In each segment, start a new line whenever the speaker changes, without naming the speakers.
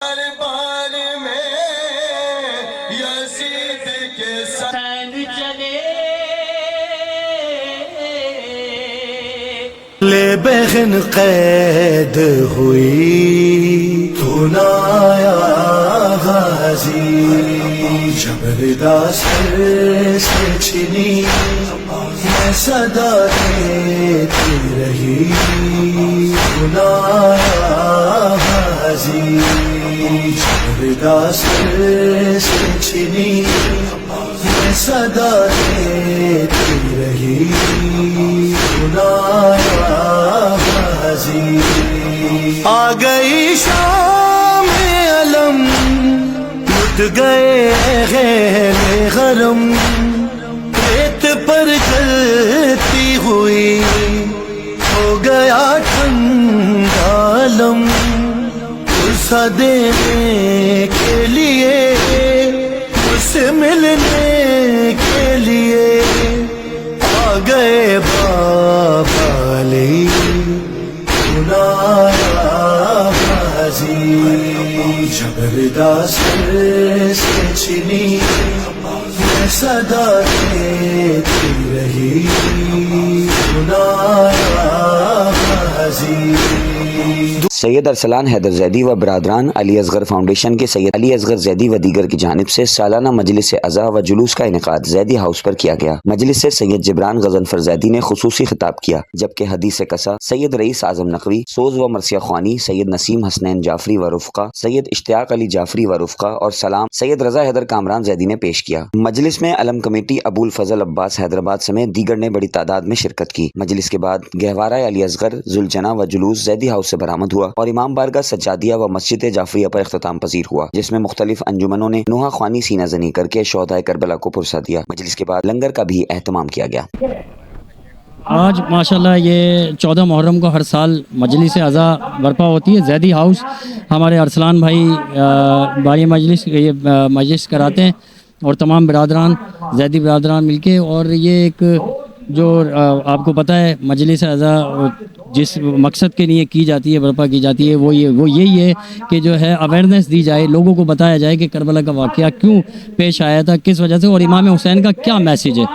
دربار میں یزید کے سین چلے لے بہن قید ہوئی تو نہ آیا غازی جب ردا سر سے چھنی میں صدا دیتی رہی تو نہ آیا غازی جب ردا سر سے چھنی میں صدا دیتی رہی تو نہ آیا غازی آ گئی شام علم لٹ گئے غیر غرم ریت پر چلتی ہوئی ہو گیا ٹھنڈا علم اسا دینے کے لیے اس سے ملنے کے لیے آ گئے بابا علی جب ردا سر سے چھنی میں صدا دیتی رہی
سید ارسلان حیدر زیدی و برادران علی اصغر فاؤنڈیشن کے سید علی اصغر زیدی و دیگر کی جانب سے سالانہ مجلس عزا و جلوس کا انعقاد زیدی ہاؤس پر کیا گیا۔ مجلس سے سید جبران غضنفر زیدی نے خصوصی خطاب کیا، جبکہ حدیث کسا سید رئیس اعظم نقوی، سوز و مرثیہ خوانی سید نسیم حسنین جعفری و رفقہ، سید اشتیاق علی جعفری و رفقہ اور سلام سید رضا حیدر کامران زیدی نے پیش کیا۔ مجلس میں علم کمیٹی ابو الفضل عباس حیدرآباد سمیت دیگر نے بڑی تعداد میں شرکت کی۔ مجلس کے بعد گہوارہ علی اصغر ذوالجناح و جلوس زیدی ہاؤس سے برآمد ہوا اور امام بارگاہ سجادیہ و مسجد جعفریہ پر اختتام پذیر ہوا، جس میں مختلف انجمنوں نے نوحہ خوانی سینہ زنی کر کے شہدائے کربلا کو پرسہ دیا۔ مجلس کے بعد لنگر کا بھی اہتمام کیا گیا۔
آج ماشاءاللہ یہ 14 محرم کو ہر سال مجلس عزا برپا ہوتی ہے۔ زیدی ہاؤس ہمارے ارسلان بھائی بھائی مجلس کراتے ہیں اور تمام برادران زیدی برادران مل کے، اور یہ ایک جو آپ کو پتہ ہے مجلس عزا جس مقصد کے لیے کی جاتی ہے، برپا کی جاتی ہے، وہ یہی ہے کہ جو ہے اویئرنیس دی جائے، لوگوں کو بتایا جائے کہ کربلا کا واقعہ کیوں پیش آیا تھا، کس وجہ سے، اور امام حسین کا کیا میسیج ہے۔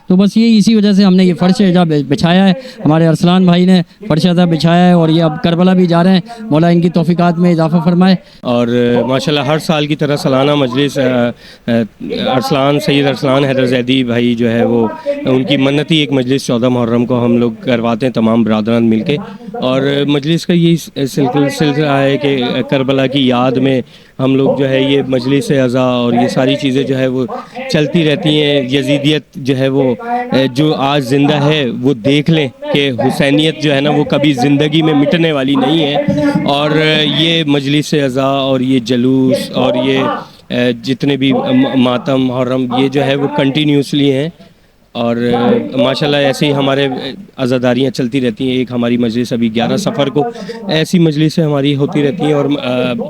تو بس یہ اسی وجہ سے ہم نے یہ فرش عزا بچھایا ہے، ہمارے ارسلان بھائی نے فرش عزا بچھایا ہے، اور یہ اب کربلا بھی جا رہے ہیں۔ مولا ان کی توفیقات میں اضافہ فرمائے۔
اور ماشاءاللہ ہر سال کی طرح سالانہ مجلس سید ارسلان حیدر زیدی بھائی جو ہے وہ ان کی منتی ایک مجلس 14 محرم کو ہم لوگ کرواتے ہیں تمام برادران مل کے، اور مجلس کا یہی سلسلہ ہے کہ کربلا کی یاد میں ہم لوگ جو ہے یہ مجلس عزا اور یہ ساری چیزیں جو ہے وہ چلتی رہتی ہیں۔ یزیدیت جو ہے وہ جو آج زندہ ہے وہ دیکھ لیں کہ حسینیت جو ہے نا وہ کبھی زندگی میں مٹنے والی نہیں ہے، اور یہ مجلس عزا اور یہ جلوس اور یہ جتنے بھی ماتم محرم یہ جو ہے وہ کنٹینیوسلی ہیں، اور ماشاءاللہ ایسے ہی ہمارے عزاداریاں چلتی رہتی ہیں۔ ایک ہماری مجلس ابھی 11 صفر کو ایسی مجلسیں ہماری ہوتی رہتی ہیں، اور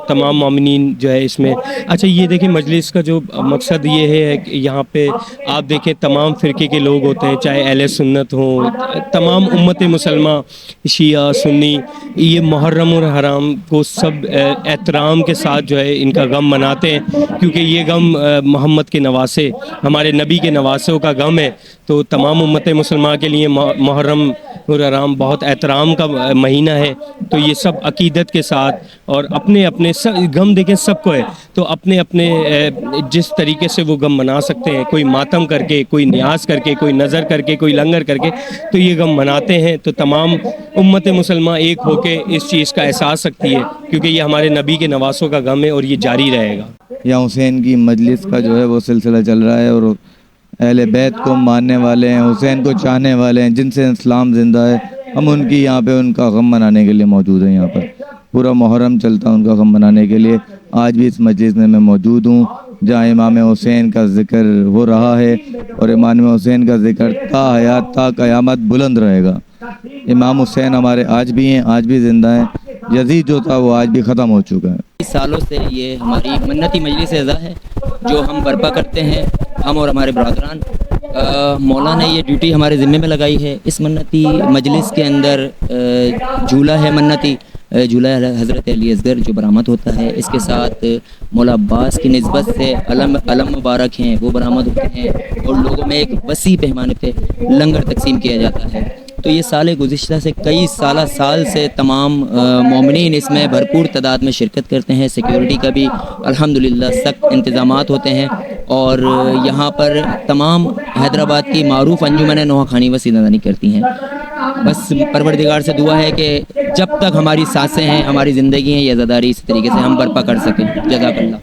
تمام مومنین جو ہے اس میں اچھا یہ دیکھیں مجلس کا جو مقصد یہ ہے کہ یہاں پہ آپ دیکھیں تمام فرقے کے لوگ ہوتے ہیں، چاہے اہل سنت ہوں، تمام امت مسلمہ، شیعہ سنی، یہ محرم اور حرام کو سب احترام کے ساتھ جو ہے ان کا غم مناتے ہیں، کیونکہ یہ غم محمد کے نواسے ہمارے نبی کے نواسوں کا غم ہے۔ تو تمام امت مسلمہ کے لیے محرم اور حرام بہت احترام کا مہینہ ہے، تو یہ سب عقیدت کے ساتھ اور اپنے غم دیکھیں سب کو ہے، تو اپنے جس طریقے سے وہ غم منا سکتے ہیں، کوئی ماتم کر کے، کوئی نیاز کر کے، کوئی نظر کر کے، کوئی لنگر کر کے، تو یہ غم مناتے ہیں۔ تو تمام امت مسلمہ ایک ہو کے اس چیز کا احساس رکھتی ہے، کیونکہ یہ ہمارے نبی کے نواسوں کا غم ہے اور یہ جاری رہے گا۔
یہاں حسین کی مجلس کا جو ہے وہ سلسلہ چل رہا ہے، اور اہل بیت کو ماننے والے ہیں، حسین کو چاہنے والے ہیں، جن سے اسلام زندہ ہے، ہم ان کی یہاں پہ ان کا غم منانے کے لیے موجود ہیں۔ یہاں پر پورا محرم چلتا ہے ان کا غم منانے کے لیے۔ آج بھی اس مجلس میں موجود ہوں جہاں امام حسین کا ذکر ہو رہا ہے، اور امام حسین کا ذکر تا حیات تا قیامت بلند رہے گا۔ امام حسین ہمارے آج بھی ہیں، آج بھی زندہ ہیں۔ یزید جو تھا وہ آج بھی ختم ہو چکا ہے۔
سالوں سے یہ ہماری منتی مجلس عزا ہے جو ہم برپا کرتے ہیں، ہم اور ہمارے برادران۔ مولا نے یہ ڈیوٹی ہمارے ذمے میں لگائی ہے۔ اس منتی مجلس کے اندر جھولا ہے منتی، جھولا حضرت علی اصغر جو برآمد ہوتا ہے، اس کے ساتھ مولا عباس کی نسبت سے علم مبارک ہیں وہ برآمد ہوتے ہیں، اور لوگوں میں ایک وسیع پیمانے پہ لنگر تقسیم کیا جاتا ہے۔ تو یہ سال گزشتہ سے کئی سال سے تمام مومنین اس میں بھرپور تعداد میں شرکت کرتے ہیں۔ سیکیورٹی کا بھی الحمدللہ سخت انتظامات ہوتے ہیں، اور یہاں پر تمام حیدرآباد کی معروف انجمن نوحہ خوانی و سینہ کرتی ہیں۔ بس پروردگار سے دعا ہے کہ جب تک ہماری سانسیں ہیں، ہماری زندگی ہیں، یہ عزاداری اسی طریقے سے ہم برپا کر سکیں۔ جزاک اللہ۔